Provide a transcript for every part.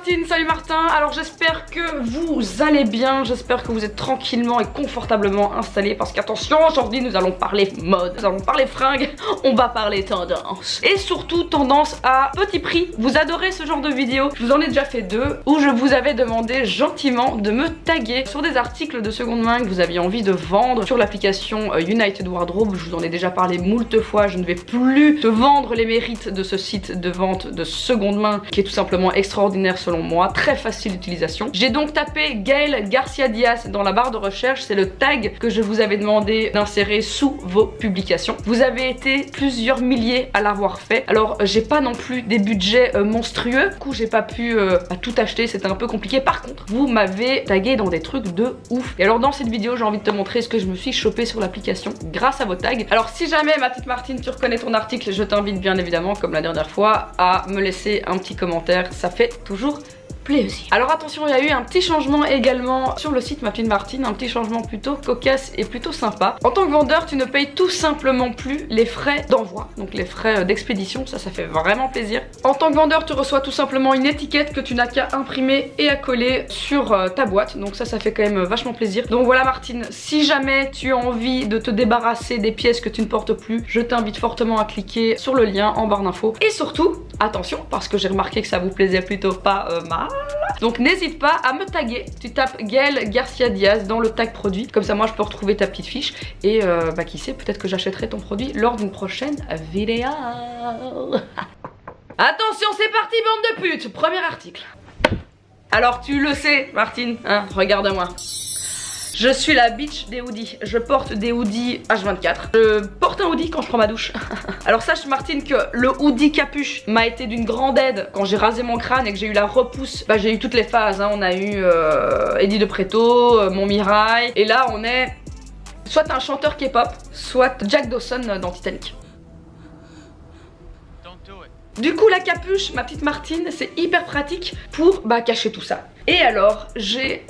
Martine, salut Martin. Alors j'espère que vous allez bien, j'espère que vous êtes tranquillement et confortablement installés parce qu'attention, aujourd'hui nous allons parler mode, nous allons parler fringues, on va parler tendance. Et surtout tendance à petit prix. Vous adorez ce genre de vidéo, je vous en ai déjà fait deux où je vous avais demandé gentiment de me taguer sur des articles de seconde main que vous aviez envie de vendre sur l'application United Wardrobe. Je vous en ai déjà parlé moult fois, je ne vais plus te vendre les mérites de ce site de vente de seconde main qui est tout simplement extraordinaire selon moi, très facile d'utilisation. J'ai donc tapé Gaël Garcia Diaz dans la barre de recherche, c'est le tag que je vous avais demandé d'insérer sous vos publications. Vous avez été plusieurs milliers à l'avoir fait, alors j'ai pas non plus des budgets monstrueux, du coup j'ai pas pu tout acheter, c'était un peu compliqué. Par contre, vous m'avez tagué dans des trucs de ouf. Et alors dans cette vidéo, j'ai envie de te montrer ce que je me suis chopé sur l'application grâce à vos tags. Alors si jamais ma petite Martine, tu reconnais ton article, je t'invite bien évidemment, comme la dernière fois, à me laisser un petit commentaire, ça fait toujours plaisir. Alors attention, il y a eu un petit changement également sur le site Ma Petite Martine, un petit changement plutôt cocasse et plutôt sympa. En tant que vendeur, tu ne payes tout simplement plus les frais d'envoi, donc les frais d'expédition, ça fait vraiment plaisir. En tant que vendeur, tu reçois tout simplement une étiquette que tu n'as qu'à imprimer et à coller sur ta boîte, donc ça fait quand même vachement plaisir. Donc voilà Martine, si jamais tu as envie de te débarrasser des pièces que tu ne portes plus, je t'invite fortement à cliquer sur le lien en barre d'infos. Et surtout, attention, parce que j'ai remarqué que ça vous plaisait plutôt pas mal. Donc n'hésite pas à me taguer, tu tapes Gaël Garcia Diaz dans le tag produit, comme ça moi je peux retrouver ta petite fiche et qui sait, peut-être que j'achèterai ton produit lors d'une prochaine vidéo. Attention, c'est parti bande de putes. Premier article. Alors tu le sais Martine, hein, regarde-moi. Je suis la bitch des hoodies, je porte des hoodies H24. Je porte un hoodie quand je prends ma douche. Alors sache Martine que le hoodie capuche m'a été d'une grande aide quand j'ai rasé mon crâne et que j'ai eu la repousse. Bah j'ai eu toutes les phases, hein. On a eu Eddie de Preto, Mon Mirai. Et là on est soit un chanteur K-pop, soit Jack Dawson dans Titanic. Du coup la capuche, ma petite Martine, c'est hyper pratique pour cacher tout ça. Et alors j'ai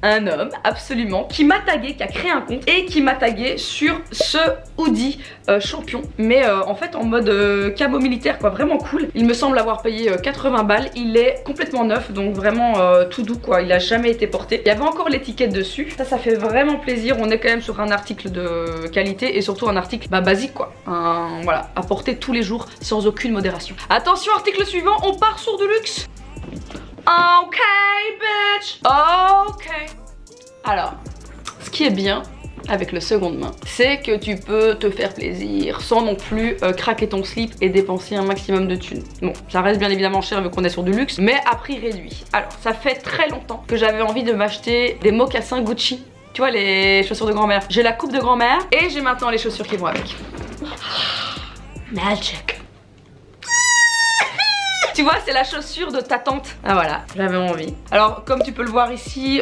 un homme absolument, qui m'a tagué, qui a créé un compte et qui m'a tagué sur ce hoodie champion, mais en fait en mode camo militaire quoi, vraiment cool. Il me semble avoir payé 80 balles, il est complètement neuf, donc vraiment tout doux quoi, il a jamais été porté. Il y avait encore l'étiquette dessus, ça fait vraiment plaisir, on est quand même sur un article de qualité et surtout un article basique quoi, voilà, à porter tous les jours sans aucune modération. Attention, article suivant, on part sur du luxe. Ok bitch, ok. Alors, ce qui est bien avec le seconde main, c'est que tu peux te faire plaisir sans non plus craquer ton slip et dépenser un maximum de thunes. Bon, ça reste bien évidemment cher vu qu'on est sur du luxe, mais à prix réduit. Alors, ça fait très longtemps que j'avais envie de m'acheter des mocassins Gucci. Tu vois, les chaussures de grand-mère. J'ai la coupe de grand-mère et j'ai maintenant les chaussures qui vont avec. Magic. Tu vois, c'est la chaussure de ta tante. Ah voilà, j'avais envie. Alors, comme tu peux le voir ici,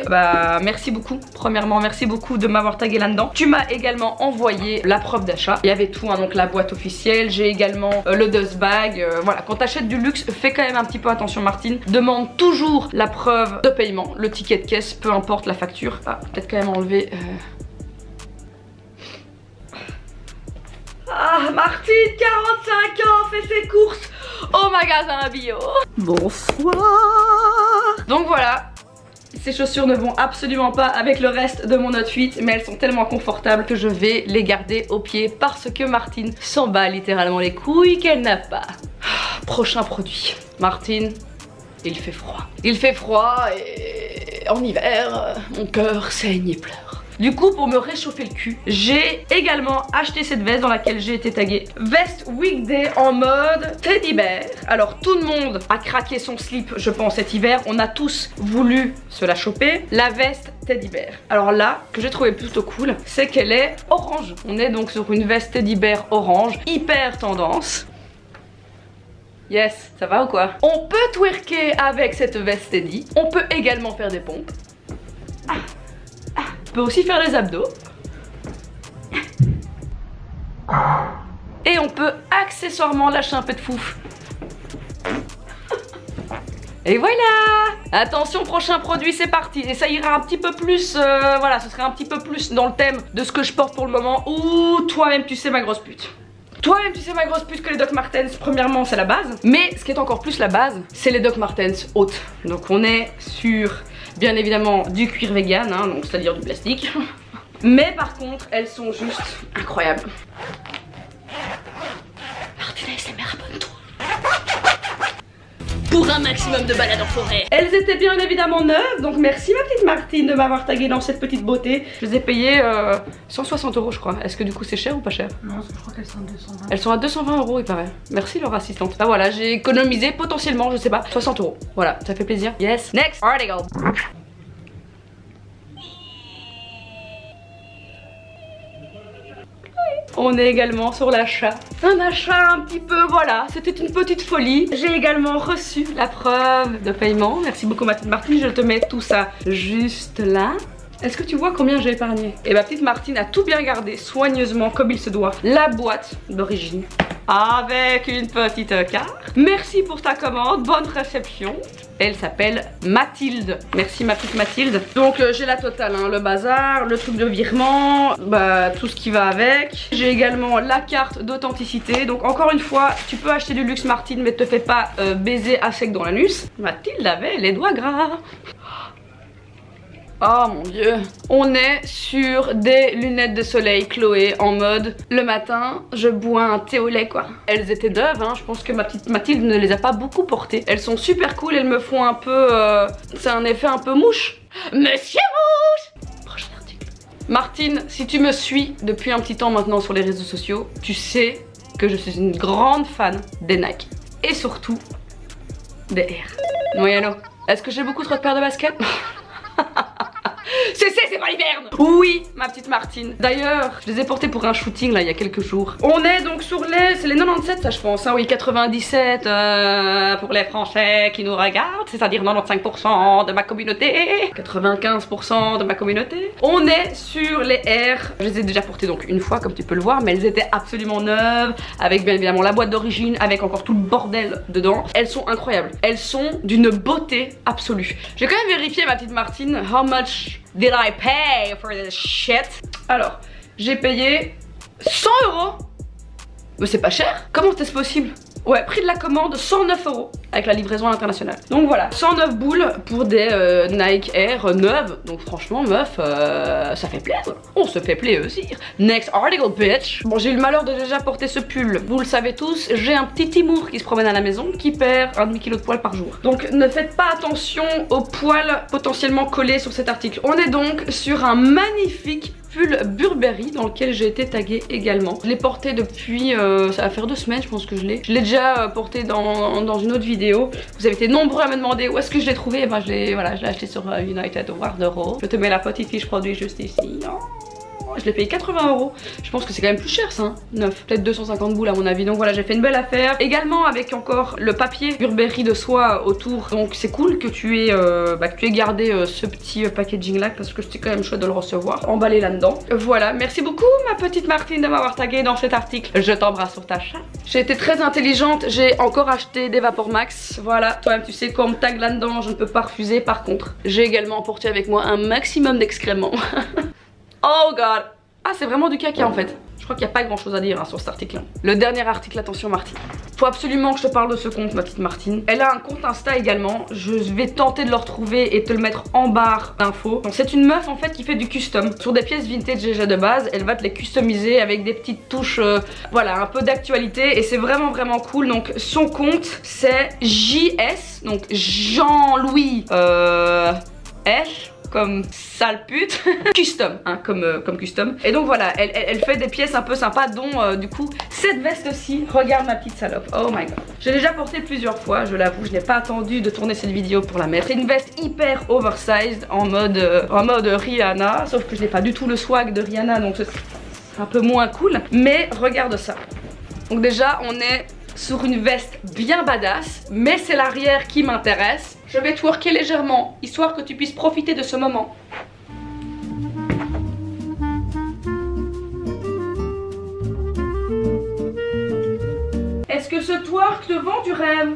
merci beaucoup. Premièrement, merci beaucoup de m'avoir tagué là-dedans. Tu m'as également envoyé la preuve d'achat. Il y avait tout, hein, donc la boîte officielle. J'ai également le dust bag. Voilà, quand t'achètes du luxe, fais quand même un petit peu attention Martine. Demande toujours la preuve de paiement, le ticket de caisse, peu importe la facture. Ah, peut-être quand même enlever... Ah, Martine, 45 ans, fait ses courses au magasin bio. Bonsoir. Donc voilà, ces chaussures ne vont absolument pas avec le reste de mon outfit, mais elles sont tellement confortables que je vais les garder au pied parce que Martine s'en bat littéralement les couilles qu'elle n'a pas. Prochain produit. Martine, il fait froid. Il fait froid et en hiver, mon cœur saigne et pleure. Du coup, pour me réchauffer le cul, j'ai également acheté cette veste dans laquelle j'ai été taguée. Veste weekday en mode teddy bear. Alors tout le monde a craqué son slip, je pense, cet hiver. On a tous voulu se la choper. La veste teddy bear. Alors là, ce que j'ai trouvé plutôt cool, c'est qu'elle est orange. On est donc sur une veste teddy bear orange, hyper tendance. Yes, ça va ou quoi? On peut twerker avec cette veste teddy. On peut également faire des pompes. On peut aussi faire des abdos. Et on peut accessoirement lâcher un peu de fouf. Et voilà. Attention, prochain produit, c'est parti. Et ça ira un petit peu plus, voilà, ce serait un petit peu plus dans le thème de ce que je porte pour le moment. Ouh, toi-même tu sais ma grosse pute. Toi-même tu sais ma grosse pute que les Doc Martens, premièrement c'est la base. Mais ce qui est encore plus la base, c'est les Doc Martens hautes. Donc on est sur, bien évidemment, du cuir vegan, hein, donc c'est-à-dire du plastique. Mais par contre, elles sont juste incroyables. Martina SMR, abonne-toi. Pour un maximum de balades en forêt. Elles étaient bien évidemment neuves, donc merci ma petite Martine de m'avoir tagué dans cette petite beauté. Je les ai payées 160 € je crois. Est-ce que du coup c'est cher ou pas cher? Non, je crois qu'elles sont à 220. Elles sont à 220 € il paraît. Merci leur assistante. Ah voilà, j'ai économisé potentiellement, je sais pas, 60 €. Voilà, ça fait plaisir. Yes. Next article. On est également sur l'achat. Un achat un petit peu, voilà, c'était une petite folie. J'ai également reçu la preuve de paiement. Merci beaucoup ma petite Martine, je te mets tout ça juste là. Est-ce que tu vois combien j'ai épargné? Et ma petite Martine a tout bien gardé, soigneusement, comme il se doit. La boîte d'origine, avec une petite carte. Merci pour ta commande, bonne réception. Elle s'appelle Mathilde. Merci ma petite Mathilde. Donc j'ai la totale, hein, le bazar, le truc de virement, bah tout ce qui va avec. J'ai également la carte d'authenticité. Donc encore une fois, tu peux acheter du luxe Martine, mais te fais pas baiser à sec dans l'anus. Mathilde avait les doigts gras. Oh mon dieu. On est sur des lunettes de soleil Chloé en mode le matin je bois un thé au lait quoi. Elles étaient neuves, hein. Je pense que ma petite Mathilde ne les a pas beaucoup portées. Elles sont super cool, elles me font un peu c'est un effet un peu mouche. Monsieur Mouche. Prochain article. Martine, si tu me suis depuis un petit temps maintenant sur les réseaux sociaux, tu sais que je suis une grande fan des Nike. Et surtout des Air. Moyano. Est-ce que j'ai beaucoup trop de paires de baskets? C'est pas l'hiverne. Oui ma petite Martine. D'ailleurs je les ai portés pour un shooting là il y a quelques jours. On est donc sur les, c'est les 97 ça je pense, hein, oui 97 pour les Français qui nous regardent, c'est-à-dire 95% de ma communauté, 95% de ma communauté. On est sur les Air. Je les ai déjà portés donc une fois comme tu peux le voir, mais elles étaient absolument neuves, avec bien évidemment la boîte d'origine, avec encore tout le bordel dedans. Elles sont incroyables, elles sont d'une beauté absolue. J'ai quand même vérifié ma petite Martine, how much did I pay for this shit? Alors, j'ai payé 100 €. Mais c'est pas cher. Comment c'est possible? Ouais, prix de la commande 109 € avec la livraison internationale. Donc voilà, 109 boules pour des Nike Air neuves. Donc franchement meuf, ça fait plaisir. On se fait plaisir. Next article bitch. Bon, j'ai eu le malheur de déjà porter ce pull. Vous le savez tous, j'ai un petit Timour qui se promène à la maison qui perd un demi-kilo de poils par jour. Donc ne faites pas attention aux poils potentiellement collés sur cet article. On est donc sur un magnifique pull Burberry dans lequel j'ai été taguée également. Je l'ai porté depuis, ça va faire 2 semaines je pense que je l'ai. Je l'ai déjà porté dans une autre vidéo. Vous avez été nombreux à me demander où est-ce que je l'ai trouvé. Et ben je l'ai acheté sur United au Wardero. Je te mets la petite fiche produit juste ici. Oh. Je l'ai payé 80 €. Je pense que c'est quand même plus cher ça, hein. Neuf, peut-être 250 boules à mon avis. Donc voilà, j'ai fait une belle affaire. Également avec encore le papier Burberry de soie autour. Donc c'est cool que tu aies gardé ce petit packaging là, parce que c'était quand même chouette de le recevoir emballé là-dedans. Voilà, merci beaucoup ma petite Martine de m'avoir tagué dans cet article. Je t'embrasse sur ta chatte. J'ai été très intelligente, j'ai encore acheté des Vapor Max. Voilà, toi-même tu sais quand on me tague là-dedans, je ne peux pas refuser. Par contre, j'ai également emporté avec moi un maximum d'excréments. Oh god. Ah c'est vraiment du caca en fait. Je crois qu'il n'y a pas grand chose à dire hein, sur cet article. Le dernier article, attention Martine. Faut absolument que je te parle de ce compte ma petite Martine. Elle a un compte Insta également. Je vais tenter de le retrouver et te le mettre en barre d'infos. C'est une meuf en fait qui fait du custom. Sur des pièces vintage déjà de base, elle va te les customiser avec des petites touches, voilà, un peu d'actualité. Et c'est vraiment vraiment cool. Donc son compte c'est JS, donc Jean-Louis H. Comme sale pute. Custom, hein, comme custom. Et donc voilà, elle fait des pièces un peu sympas, dont du coup cette veste-ci. Regarde ma petite salope, oh my god. J'ai déjà porté plusieurs fois, je l'avoue, je n'ai pas attendu de tourner cette vidéo pour la mettre. C'est une veste hyper oversized en mode Rihanna, sauf que je n'ai pas du tout le swag de Rihanna, donc c'est un peu moins cool. Mais regarde ça. Donc déjà on est sur une veste bien badass, mais c'est l'arrière qui m'intéresse. Je vais twerker légèrement, histoire que tu puisses profiter de ce moment. Est-ce que ce twerk te vend du rêve?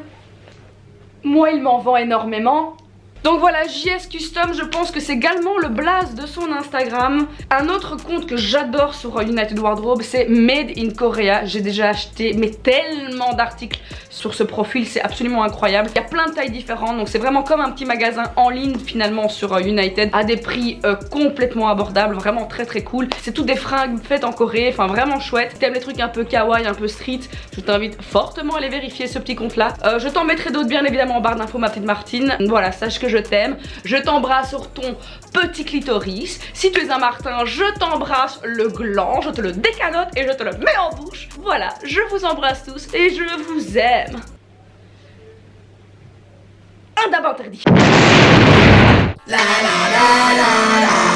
Moi, il m'en vend énormément. Donc voilà, JS Custom, je pense que c'est également le blaze de son Instagram. Un autre compte que j'adore sur United Wardrobe, c'est Made in Korea. J'ai déjà acheté mais tellement d'articles sur ce profil, c'est absolument incroyable. Il y a plein de tailles différentes, donc c'est vraiment comme un petit magasin en ligne finalement sur United à des prix complètement abordables, vraiment très très cool. C'est toutes des fringues faites en Corée, enfin vraiment chouette. Si t'aimes les trucs un peu kawaii, un peu street, je t'invite fortement à aller vérifier ce petit compte là. Je t'en mettrai d'autres bien évidemment en barre d'infos, ma petite Martine. Voilà, sache que je t'aime, je t'embrasse sur ton petit clitoris. Si tu es un Martin, je t'embrasse le gland, je te le décanote et je te le mets en bouche. Voilà, je vous embrasse tous et je vous aime. Un dab interdit. La la la la la.